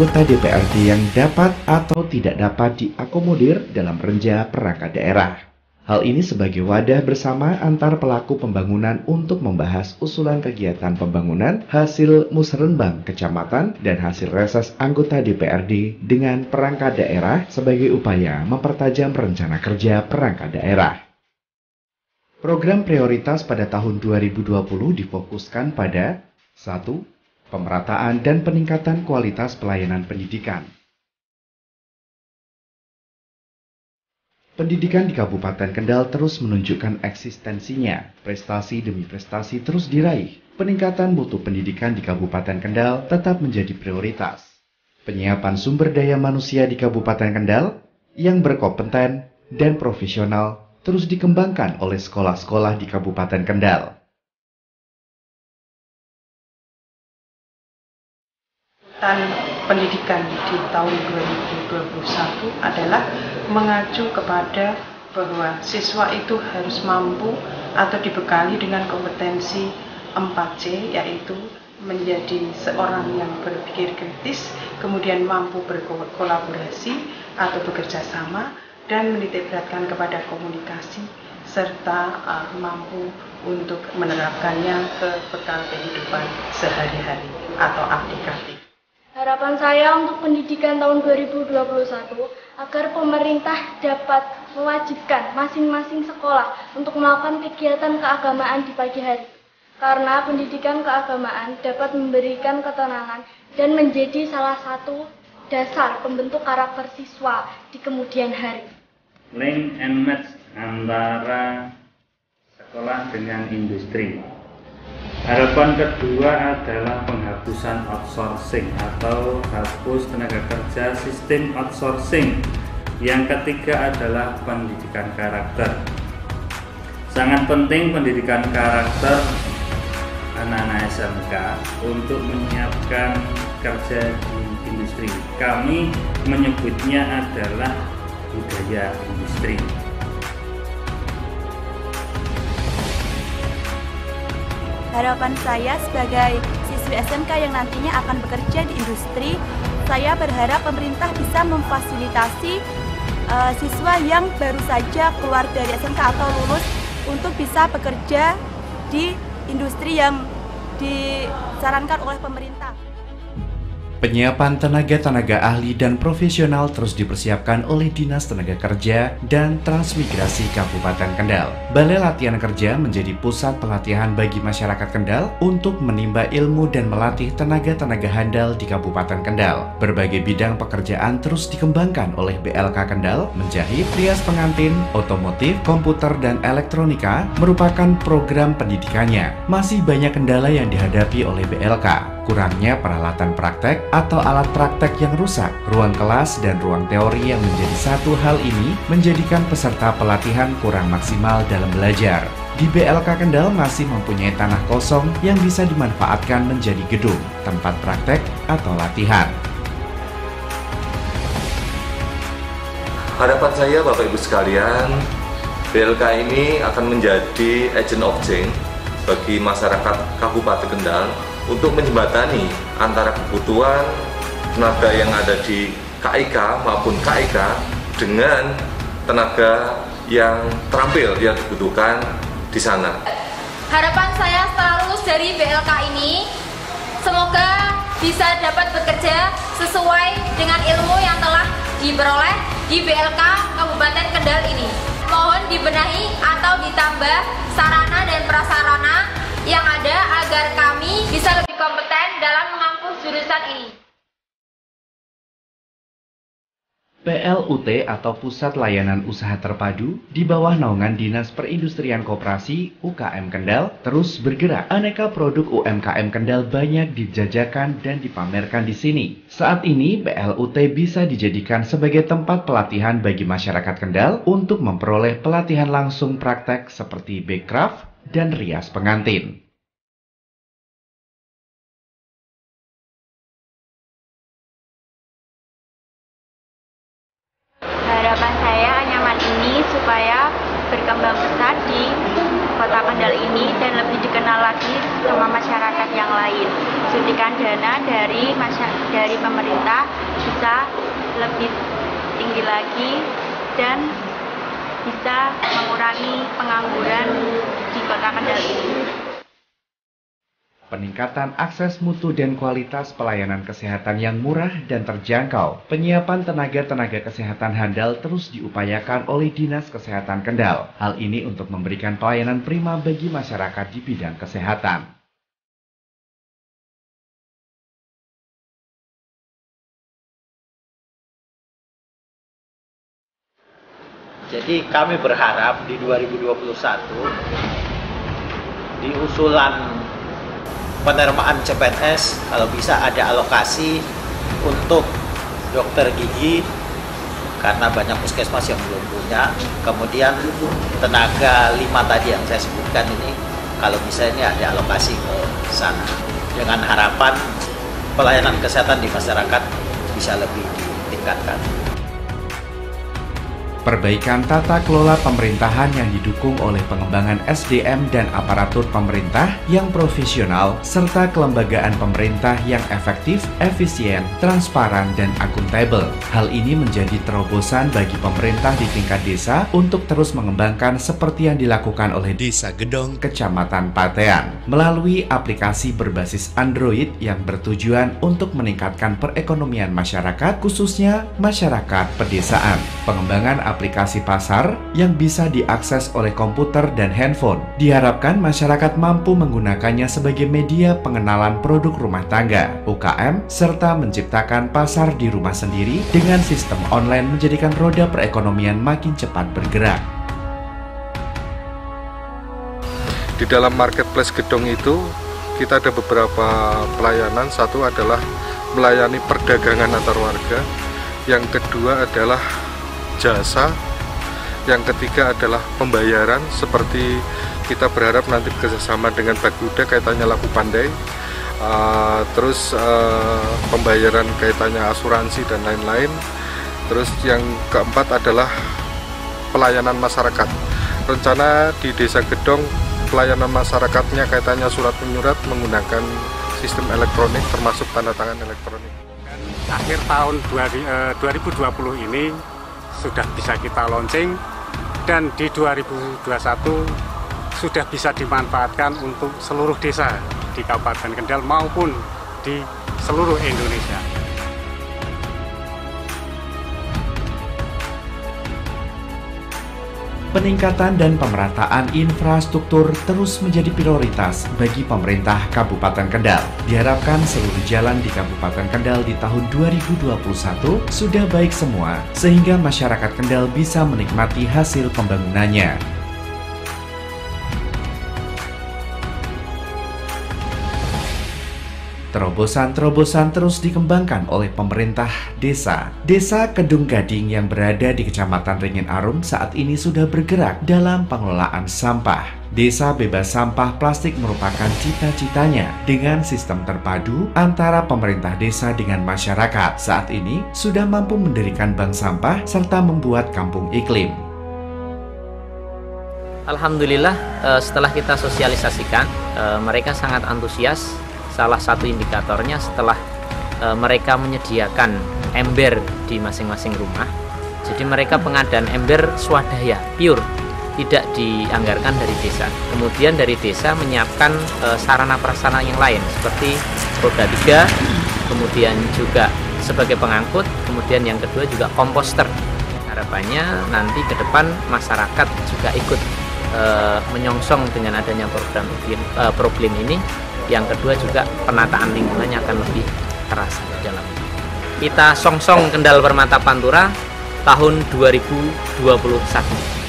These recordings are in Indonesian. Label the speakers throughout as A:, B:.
A: anggota DPRD yang dapat atau tidak dapat diakomodir dalam renja perangkat daerah. Hal ini sebagai wadah bersama antar pelaku pembangunan untuk membahas usulan kegiatan pembangunan hasil musrenbang kecamatan dan hasil reses anggota DPRD dengan perangkat daerah sebagai upaya mempertajam rencana kerja perangkat daerah. Program prioritas pada tahun 2020 difokuskan pada 1. Pemerataan dan peningkatan kualitas pelayanan pendidikan. Pendidikan di Kabupaten Kendal terus menunjukkan eksistensinya. Prestasi demi prestasi terus diraih. Peningkatan mutu pendidikan di Kabupaten Kendal tetap menjadi prioritas. Penyiapan sumber daya manusia di Kabupaten Kendal yang berkompeten dan profesional terus dikembangkan oleh sekolah-sekolah di Kabupaten Kendal.
B: Pendidikan di tahun 2021 adalah mengacu kepada bahwa siswa itu harus mampu atau dibekali dengan kompetensi 4C, yaitu menjadi seorang yang berpikir kritis, kemudian mampu berkolaborasi atau bekerja sama, dan menitikberatkan kepada komunikasi, serta mampu untuk menerapkannya ke bekal kehidupan sehari-hari atau aplikatif.
C: Harapan saya untuk pendidikan tahun 2021 agar pemerintah dapat mewajibkan masing-masing sekolah untuk melakukan kegiatan keagamaan di pagi hari. Karena pendidikan keagamaan dapat memberikan ketenangan dan menjadi salah satu dasar pembentuk karakter siswa di kemudian hari.
D: Link and match antara sekolah dengan industri. Harapan kedua adalah penghapusan outsourcing atau hapus tenaga kerja sistem outsourcing. Yang ketiga adalah pendidikan karakter. Sangat penting pendidikan karakter anak-anak SMK untuk menyiapkan kerja di industri. Kami menyebutnya adalah budaya industri.
E: Harapan saya sebagai siswi SMK yang nantinya akan bekerja di industri, saya berharap pemerintah bisa memfasilitasi siswa yang baru saja keluar dari SMK atau lulus untuk bisa bekerja di industri yang disarankan oleh pemerintah.
A: Penyiapan tenaga-tenaga ahli dan profesional terus dipersiapkan oleh Dinas Tenaga Kerja dan Transmigrasi Kabupaten Kendal. Balai Latihan Kerja menjadi pusat pelatihan bagi masyarakat Kendal untuk menimba ilmu dan melatih tenaga-tenaga handal di Kabupaten Kendal. Berbagai bidang pekerjaan terus dikembangkan oleh BLK Kendal, menjahit, rias pengantin, otomotif, komputer, dan elektronika merupakan program pendidikannya. Masih banyak kendala yang dihadapi oleh BLK. Kurangnya peralatan praktek atau alat praktek yang rusak, ruang kelas dan ruang teori yang menjadi satu hal ini menjadikan peserta pelatihan kurang maksimal dalam belajar. Di BLK Kendal masih mempunyai tanah kosong yang bisa dimanfaatkan menjadi gedung, tempat praktek atau latihan.
F: Harapan saya Bapak Ibu sekalian, BLK ini akan menjadi agent of change bagi masyarakat Kabupaten Kendal untuk menjembatani antara kebutuhan tenaga yang ada di KIK maupun KIK dengan tenaga yang terampil yang dibutuhkan di sana.
G: Harapan saya setelah lulus dari BLK ini, semoga bisa dapat bekerja sesuai dengan ilmu yang telah diperoleh di BLK Kabupaten Kendal ini. Mohon dibenahi atau ditambah sarana dan prasarana yang ada agar kami bisa lebih kompeten dalam mengampu jurusan ini.
A: PLUT atau Pusat Layanan Usaha Terpadu di bawah naungan Dinas Perindustrian Koperasi UKM Kendal terus bergerak. Aneka produk UMKM Kendal banyak dijajakan dan dipamerkan di sini. Saat ini PLUT bisa dijadikan sebagai tempat pelatihan bagi masyarakat Kendal untuk memperoleh pelatihan langsung praktek seperti backcraft dan rias pengantin.
C: Harapan saya Anyaman ini supaya berkembang besar di Kota Kendal ini dan lebih dikenal lagi sama masyarakat yang lain.
H: suntikan dana dari pemerintah bisa lebih tinggi lagi dan bisa mengurangi pengangguran di Kota Kendal ini.
A: Peningkatan akses mutu dan kualitas pelayanan kesehatan yang murah dan terjangkau, penyiapan tenaga-tenaga kesehatan handal terus diupayakan oleh Dinas Kesehatan Kendal. Hal ini untuk memberikan pelayanan prima bagi masyarakat di bidang kesehatan.
I: Jadi kami berharap di 2021 di usulan penerimaan CPNS kalau bisa ada alokasi untuk dokter gigi karena banyak puskesmas yang belum punya. Kemudian tenaga 5 tadi yang saya sebutkan ini kalau bisa ini ada alokasi ke sana dengan harapan pelayanan kesehatan di masyarakat bisa lebih ditingkatkan.
A: Perbaikan tata kelola pemerintahan yang didukung oleh pengembangan SDM dan aparatur pemerintah yang profesional, serta kelembagaan pemerintah yang efektif, efisien, transparan, dan akuntabel. Hal ini menjadi terobosan bagi pemerintah di tingkat desa untuk terus mengembangkan seperti yang dilakukan oleh Desa Gedong, Kecamatan Patean, melalui aplikasi berbasis Android yang bertujuan untuk meningkatkan perekonomian masyarakat, khususnya masyarakat pedesaan. Pengembangan aplikasi pasar yang bisa diakses oleh komputer dan handphone. Diharapkan masyarakat mampu menggunakannya sebagai media pengenalan produk rumah tangga, UKM, serta menciptakan pasar di rumah sendiri dengan sistem online menjadikan roda perekonomian makin cepat bergerak.
J: Di dalam marketplace Gedong itu kita ada beberapa pelayanan. Satu adalah melayani perdagangan antar warga, yang kedua adalah jasa, yang ketiga adalah pembayaran, seperti kita berharap nanti bekerjasama dengan Baguda kaitannya laku pandai, terus pembayaran kaitannya asuransi dan lain-lain. Terus yang keempat adalah pelayanan masyarakat. Rencana di Desa Gedong pelayanan masyarakatnya kaitannya surat menyurat menggunakan sistem elektronik termasuk tanda tangan elektronik.
K: Akhir tahun 2020 ini sudah bisa kita launching, dan di 2021 sudah bisa dimanfaatkan untuk seluruh desa di Kabupaten Kendal maupun di seluruh Indonesia.
A: Peningkatan dan pemerataan infrastruktur terus menjadi prioritas bagi pemerintah Kabupaten Kendal. Diharapkan seluruh jalan di Kabupaten Kendal di tahun 2021 sudah baik semua, sehingga masyarakat Kendal bisa menikmati hasil pembangunannya. Terobosan-terobosan terus dikembangkan oleh pemerintah desa. Desa Kedung Gading yang berada di Kecamatan Ringin Arum saat ini sudah bergerak dalam pengelolaan sampah. Desa bebas sampah plastik merupakan cita-citanya dengan sistem terpadu antara pemerintah desa dengan masyarakat. Saat ini sudah mampu mendirikan bank sampah serta membuat kampung iklim.
L: Alhamdulillah, setelah kita sosialisasikan, mereka sangat antusias. Salah satu indikatornya setelah mereka menyediakan ember di masing-masing rumah. Jadi mereka pengadaan ember swadaya, pure, tidak dianggarkan dari desa. Kemudian dari desa menyiapkan sarana prasarana yang lain seperti roda 3, kemudian juga sebagai pengangkut, kemudian yang kedua juga komposter. Harapannya nanti ke depan masyarakat juga ikut menyongsong dengan adanya problem ini. Yang kedua juga penataan lingkungannya akan lebih terasa di dalam. Kita songsong Kendal Permata Pantura tahun 2021.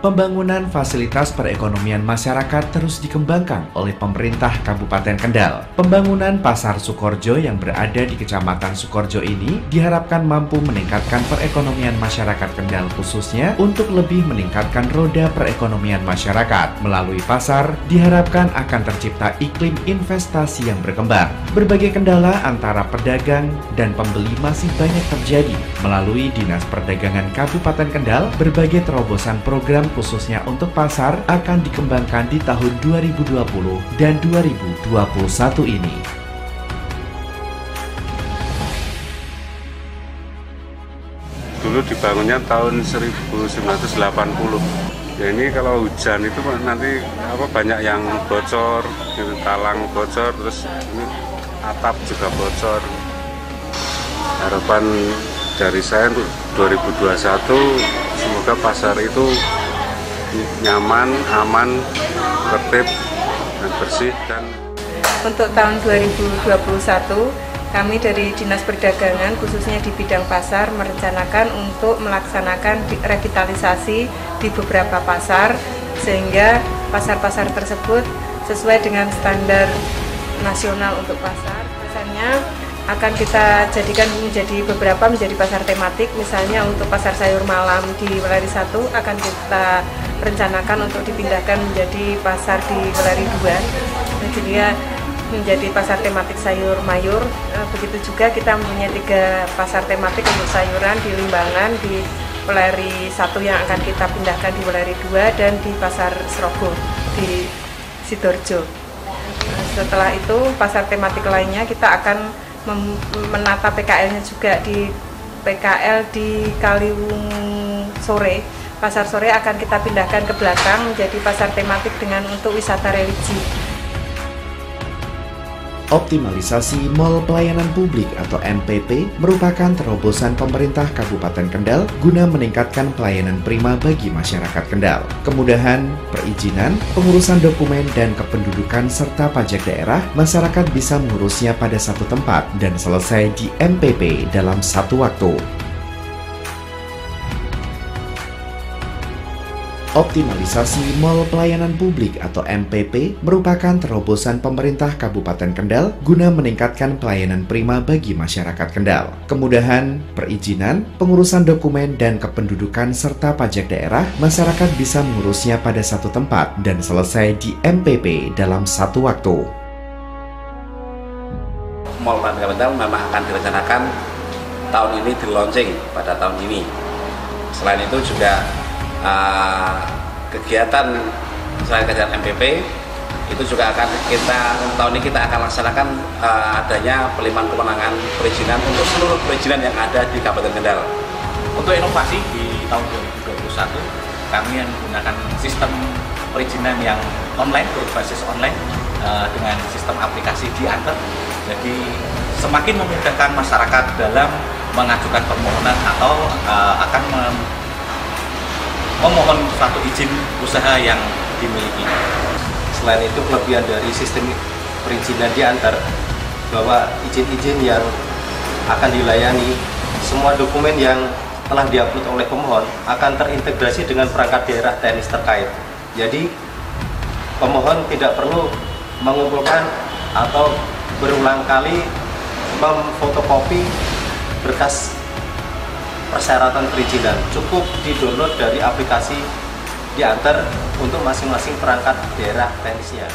A: Pembangunan fasilitas perekonomian masyarakat terus dikembangkan oleh pemerintah Kabupaten Kendal. Pembangunan Pasar Sukorjo yang berada di Kecamatan Sukorjo ini diharapkan mampu meningkatkan perekonomian masyarakat Kendal, khususnya untuk lebih meningkatkan roda perekonomian masyarakat. Melalui pasar, diharapkan akan tercipta iklim investasi yang berkembang. Berbagai kendala antara pedagang dan pembeli masih banyak terjadi. Melalui Dinas Perdagangan Kabupaten Kendal, berbagai terobosan program khususnya untuk pasar akan dikembangkan di tahun 2020 dan 2021 ini.
K: Dulu dibangunnya tahun 1980. Ya ini kalau hujan itu nanti banyak yang bocor, gitu, talang bocor, terus ini atap juga bocor. Harapan dari saya untuk 2021 semoga pasar itu nyaman, aman, tertib, dan bersih. Dan
M: untuk tahun 2021 kami dari Dinas Perdagangan khususnya di bidang pasar merencanakan untuk melaksanakan revitalisasi di beberapa pasar sehingga pasar-pasar tersebut sesuai dengan standar nasional untuk pasar. Pasarnya akan kita jadikan menjadi pasar tematik, misalnya untuk pasar sayur malam di Weleri 1 akan kita rencanakan untuk dipindahkan menjadi pasar di Weleri 2, jadi menjadi pasar tematik sayur mayur. Begitu juga kita mempunyai 3 pasar tematik untuk sayuran di Limbangan, di Weleri 1 yang akan kita pindahkan di Weleri 2 dan di pasar Srogo di Sidoarjo. Setelah itu pasar tematik lainnya kita akan menata PKL-nya juga di PKL di Kaliwung Sore. Pasar sore akan kita pindahkan ke belakang menjadi pasar tematik dengan untuk wisata religi.
A: Optimalisasi Mall Pelayanan Publik atau MPP merupakan terobosan pemerintah Kabupaten Kendal guna meningkatkan pelayanan prima bagi masyarakat Kendal. Kemudahan, perizinan, pengurusan dokumen dan kependudukan serta pajak daerah, masyarakat bisa mengurusnya pada satu tempat dan selesai di MPP dalam satu waktu. Optimalisasi Mall Pelayanan Publik atau MPP merupakan terobosan pemerintah Kabupaten Kendal guna meningkatkan pelayanan prima bagi masyarakat Kendal. Kemudahan, perizinan, pengurusan dokumen dan kependudukan serta pajak daerah, masyarakat bisa mengurusnya pada satu tempat dan selesai di MPP dalam satu waktu.
N: Mall Pelayanan Kendal memang akan direncanakan tahun ini di launching pada tahun ini. Selain itu juga kegiatan selain kegiatan MPP itu juga akan tahun ini kita akan laksanakan adanya pelimpahan kewenangan perizinan untuk seluruh perizinan yang ada di Kabupaten Kendal.
O: Untuk inovasi di tahun 2021 kami menggunakan sistem perizinan yang online, berbasis online dengan sistem aplikasi diantar. Jadi semakin memudahkan masyarakat dalam mengajukan permohonan atau akan memohon suatu izin usaha yang dimiliki.
P: Selain itu kelebihan dari sistem perizinan diantar bahwa izin-izin yang akan dilayani, semua dokumen yang telah diupload oleh pemohon akan terintegrasi dengan perangkat daerah teknis terkait. Jadi pemohon tidak perlu mengumpulkan atau berulang kali memfotokopi berkas persyaratan perizinan, cukup di-download dari aplikasi diantar untuk masing-masing perangkat daerah teknisnya.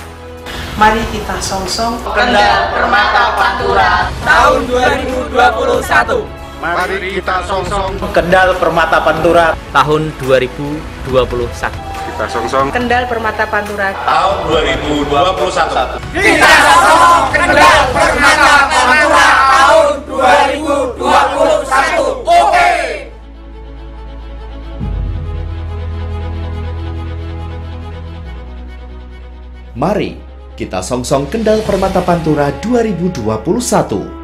B: Mari kita songsong
Q: Kendal Permata Pantura tahun 2021.
K: mari kita songsong
I: Kendal Permata Pantura
L: tahun 2021.
K: Kita songsong
M: Kendal Permata Pantura
N: tahun 2021.
Q: Kita songsong Kendal Permata Pantura tahun 2021. Oke.
A: Mari kita songsong Kendal Permata Pantura 2021.